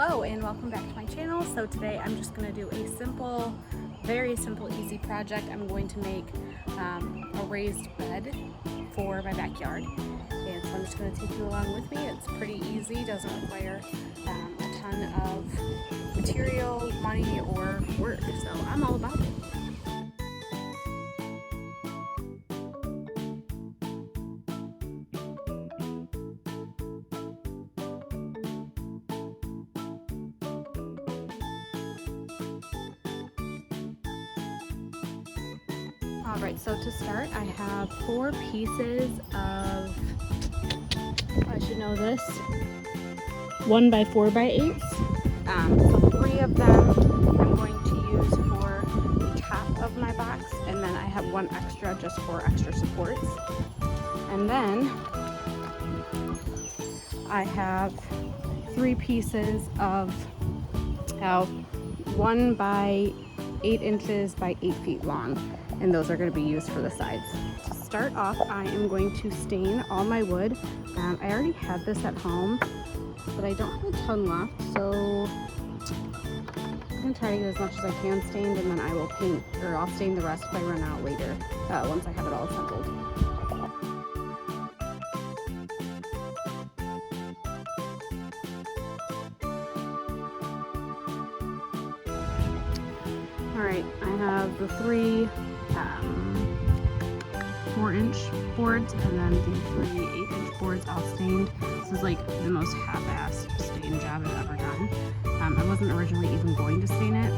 Hello and welcome back to my channel. So today I'm just going to do a simple, very simple, easy project. I'm going to make a raised bed for my backyard, and so I'm just going to take you along with me. It's pretty easy, doesn't require a ton of material, money, or work, so I'm all about it. Alright, so to start, I have 4 pieces of, I should know this, 1 by 4 by 8s. So 3 of them I'm going to use for the top of my box, and then I have 1 extra just for extra supports. And then I have 3 pieces of 1 by 8 inches by 8 feet long, and those are going to be used for the sides. To start off, I am going to stain all my wood. I already had this at home, but I don't have a ton left, so I'm going to try to get as much as I can stained, and then I will paint, or I'll stain the rest if I run out later, once I have it all assembled. Alright, I have the 3 4-inch boards and then the 3 8-inch boards all stained. This is like the most half-assed stain job I've ever done. I wasn't originally even going to stain it,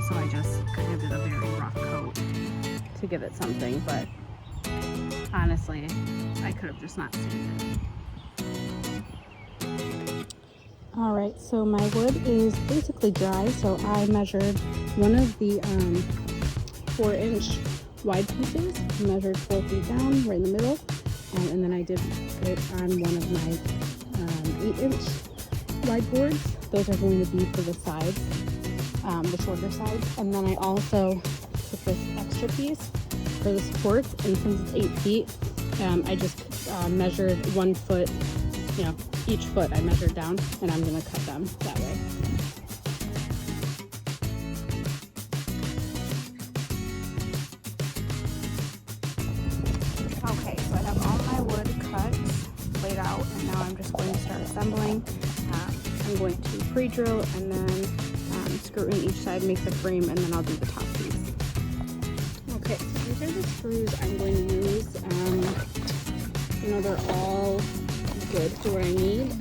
so I just kind of did a very rough coat to give it something, but honestly, I could have just not stained it. Alright, so my wood is basically dry, so I measured one of the 4-inch wide pieces, measured 4 feet down, right in the middle, and then I did it on one of my 8-inch wide boards. Those are going to be for the sides, the shorter sides, and then I also took this extra piece for the supports, and since it's 8 feet, I just measured 1 foot, each foot I measured down, and I'm going to cut them that way. Okay, so I have all my wood cut, laid out, and now I'm just going to start assembling. I'm going to pre-drill and then screw in each side, make the frame, and then I'll do the top piece. Okay, so these are the screws I'm going to use. They're all good to what I need.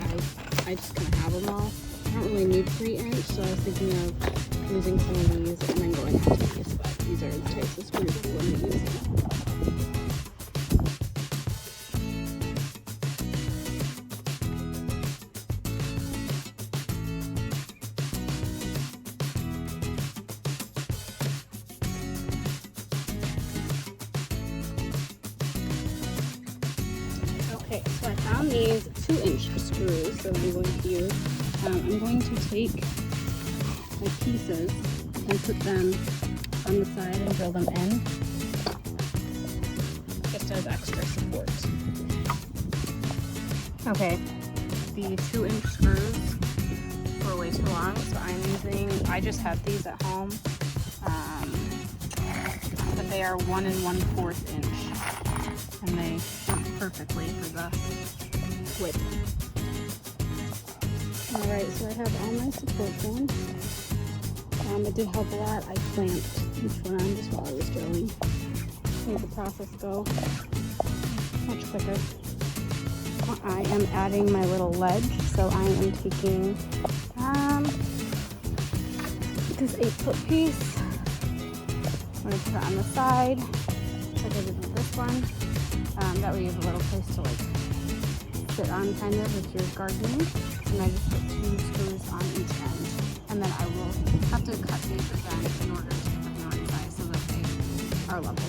I just kind of have them all. I don't really need 3-inch, so I was thinking of using some of these and then going out to these, but these are the types of screws I'm going to use. Okay, so I found these 2-inch screws that I'm going to use. I'm going to take my pieces and put them on the side and drill them in, just as extra support. Okay, the 2-inch screws were way too long, so I just had these at home, but they are 1 1/4 inch, and they fit perfectly for the width. Alright, so I have all my supports on. It did help a lot. I clamped each one on just while I was drilling. Made the process go much quicker. I am adding my little ledge, so I am taking this 8-foot piece. I'm going to put it on the side, like I did with this one. That way you have a little place to sit on kind of with your gardening. And I just put 2 screws on each end. And then I will have to cut these again in order to put them on the side so that they are level.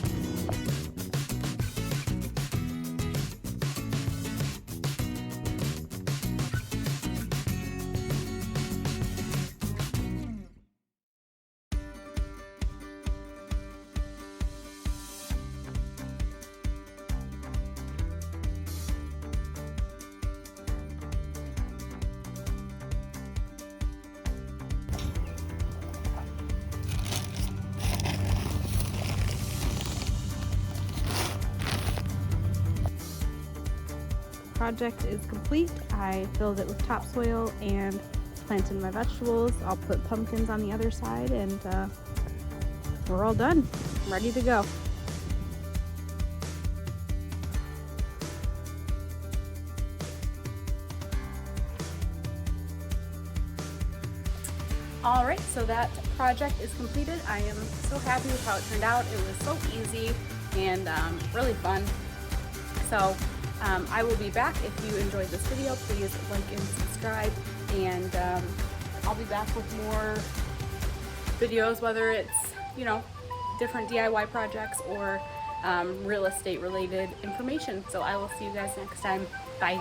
project is complete. I filled it with topsoil and planted my vegetables. I'll put pumpkins on the other side, and we're all done. I'm ready to go. All right, so that project is completed. I am so happy with how it turned out. It was so easy and really fun. So I will be back. If you enjoyed this video, please like and subscribe, and I'll be back with more videos, whether it's, you know, different DIY projects or real estate related information. So I will see you guys next time. Bye.